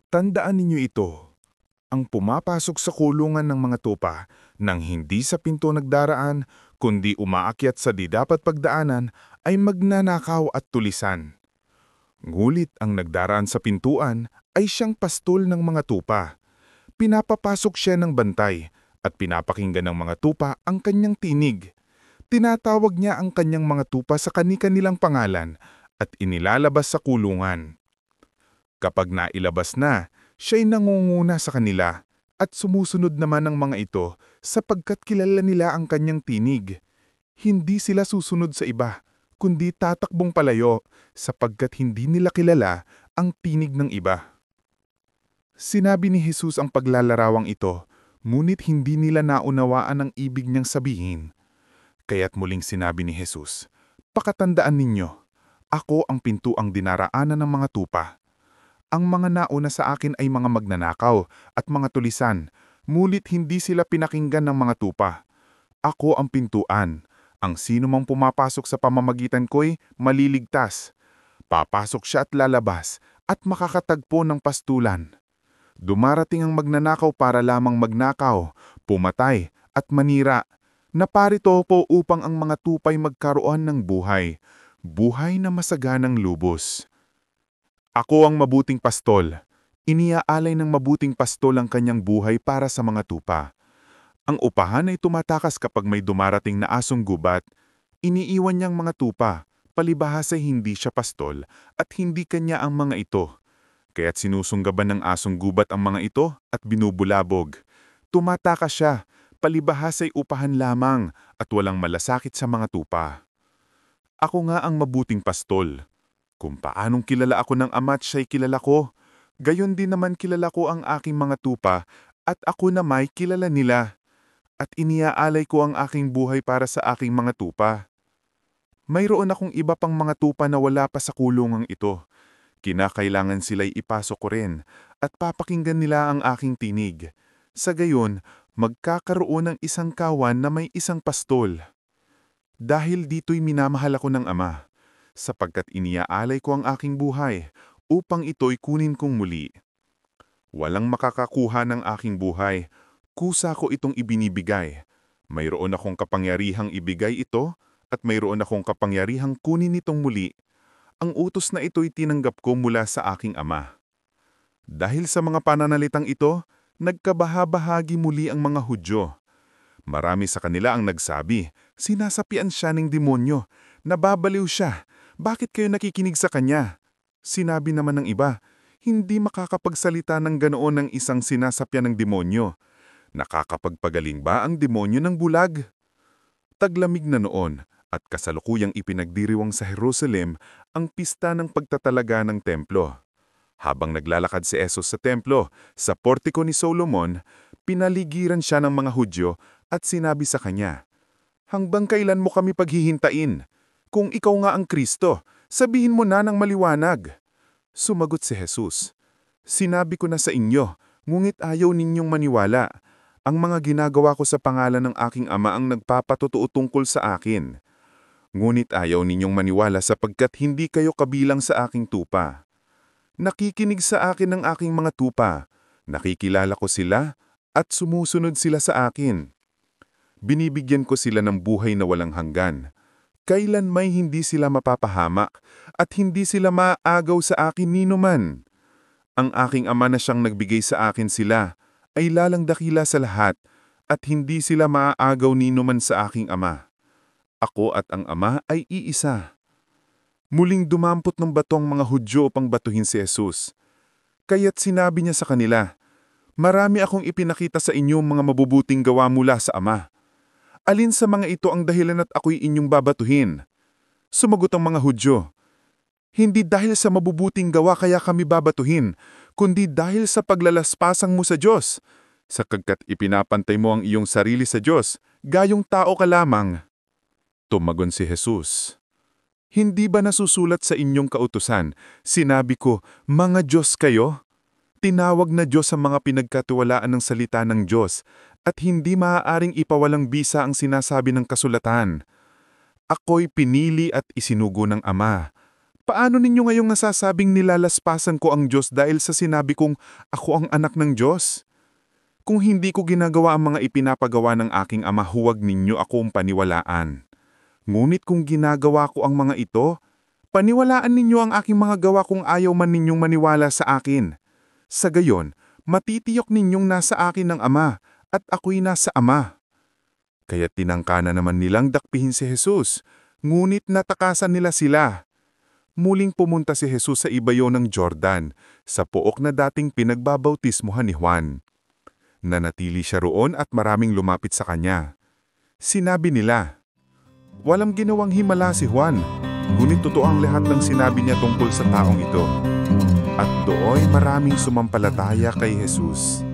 Tandaan ninyo ito, ang pumapasok sa kulungan ng mga tupa nang hindi sa pinto nagdaraan, kundi umaakyat sa di dapat pagdaanan ay magnanakaw at tulisan. Ngulit ang nagdaraan sa pintuan ay siyang pastol ng mga tupa. Pinapapasok siya ng bantay at pinapakinggan ng mga tupa ang kanyang tinig. Tinatawag niya ang kanyang mga tupa sa kani-kanilang pangalan at inilalabas sa kulungan. Kapag nailabas na, siya'y nangunguna sa kanila at sumusunod naman ang mga ito sapagkat kilala nila ang kanyang tinig. Hindi sila susunod sa iba, kundi tatakbong palayo sapagkat hindi nila kilala ang tinig ng iba. Sinabi ni Jesus ang paglalarawang ito, ngunit hindi nila naunawaan ang ibig niyang sabihin. Kaya't muling sinabi ni Jesus, "Pakatandaan ninyo, ako ang pintuang dinaraanan ng mga tupa. Ang mga nauna sa akin ay mga magnanakaw at mga tulisan, ngunit hindi sila pinakinggan ng mga tupa. Ako ang pintuan. Ang sino mang pumapasok sa pamamagitan ko'y maliligtas. Papasok siya at lalabas at makakatagpo ng pastulan. Dumarating ang magnanakaw para lamang magnakaw, pumatay at manira. Naparito po upang ang mga tupay magkaroon ng buhay, buhay na masaganang lubos. Ako ang mabuting pastol. Iniaalay ng mabuting pastol ang kanyang buhay para sa mga tupa. Ang upahan ay tumatakas kapag may dumarating na asong gubat. Iniiwan niyang mga tupa, palibhas ay hindi siya pastol at hindi kanya ang mga ito. Kaya't sinusunggaban ng asong gubat ang mga ito at binubulabog. Tumatakas siya, palibhas ay upahan lamang at walang malasakit sa mga tupa. Ako nga ang mabuting pastol. Kung paanong kilala ako ng Ama at siya'y kilala ko, gayon din naman kilala ko ang aking mga tupa at ako na may kilala nila. At iniaalay ko ang aking buhay para sa aking mga tupa. Mayroon akong iba pang mga tupa na wala pa sa kulungang ito. Kinakailangan sila'y ipasok ko rin at papakinggan nila ang aking tinig. Sa gayon, magkakaroon ng isang kawan na may isang pastol. Dahil dito'y minamahal ako ng Ama, sapagkat iniaalay ko ang aking buhay upang ito'y kunin kong muli. Walang makakakuha ng aking buhay, kusa ko itong ibinibigay. Mayroon akong kapangyarihang ibigay ito at mayroon akong kapangyarihang kunin itong muli. Ang utos na ito'y tinanggap ko mula sa aking Ama. Dahil sa mga pananalitang ito, nagkabahabahagi muli ang mga Hudyo. Marami sa kanila ang nagsabi, "Sinasapian siya ng demonyo, nababaliw siya. Bakit kayo nakikinig sa kanya?" Sinabi naman ng iba, "Hindi makakapagsalita ng ganoon ng isang sinasapyan ng demonyo. Nakakapagpagaling ba ang demonyo ng bulag?" Taglamig na noon at kasalukuyang ipinagdiriwang sa Jerusalem ang pista ng pagtatalaga ng templo. Habang naglalakad si Jesus sa templo, sa portiko ni Solomon, pinaligiran siya ng mga Hudyo at sinabi sa kanya, "Hanggang kailan mo kami paghihintain? Kung ikaw nga ang Kristo, sabihin mo na ng maliwanag." Sumagot si Jesus, "Sinabi ko na sa inyo, ngunit ayaw ninyong maniwala. Ang mga ginagawa ko sa pangalan ng aking Ama ang nagpapatotoo tungkol sa akin. Ngunit ayaw ninyong maniwala sapagkat hindi kayo kabilang sa aking tupa. Nakikinig sa akin ng aking mga tupa, nakikilala ko sila at sumusunod sila sa akin. Binibigyan ko sila ng buhay na walang hanggan. Kailan may hindi sila mapapahamak at hindi sila maaagaw sa akin ninuman. Ang aking Ama na siyang nagbigay sa akin sila ay lalang dakila sa lahat at hindi sila maaagaw ninuman sa aking Ama. Ako at ang Ama ay iisa." Muling dumampot ng bato ang mga Hudyo upang batuhin si Jesus. Kaya't sinabi niya sa kanila, "Marami akong ipinakita sa inyong mga mabubuting gawa mula sa Ama. Alin sa mga ito ang dahilan at ako'y inyong babatuhin?" Sumagot ang mga Hudyo, "Hindi dahil sa mabubuting gawa kaya kami babatuhin, kundi dahil sa paglalaspasang mo sa Diyos. Sapagkat ipinapantay mo ang iyong sarili sa Diyos, gayong tao ka lamang." Tumagon si Jesus, "Hindi ba nasusulat sa inyong kautusan, sinabi ko, mga Diyos kayo? Tinawag na Diyos ang mga pinagkatiwalaan ng salita ng Diyos at hindi maaaring ipawalang bisa ang sinasabi ng kasulatan. Ako'y pinili at isinugo ng Ama Paano ninyo ngayong nasasabing nilalaspasan ko ang Diyos dahil sa sinabi kong ako ang anak ng Diyos? Kung hindi ko ginagawa ang mga ipinapagawa ng aking ama, huwag ninyo akong paniwalaan. Ngunit kung ginagawa ko ang mga ito, paniwalaan ninyo ang aking mga gawa kung ayaw man ninyong maniwala sa akin. Sa gayon, matitiyok ninyong nasa akin ng Ama at ako'y nasa Ama. Kaya tinangka na naman nilang dakpihin si Jesus, ngunit natakasan nila sila. Muling pumunta si Jesus sa ibayo ng Jordan, sa pook na dating pinagbabautismuhan ni Juan. Nanatili siya roon at maraming lumapit sa kanya. Sinabi nila, "Walang ginawang himala si Juan, ngunit totoo ang lahat ng sinabi niya tungkol sa taong ito." At dooy maraming sumampalataya kay Jesus.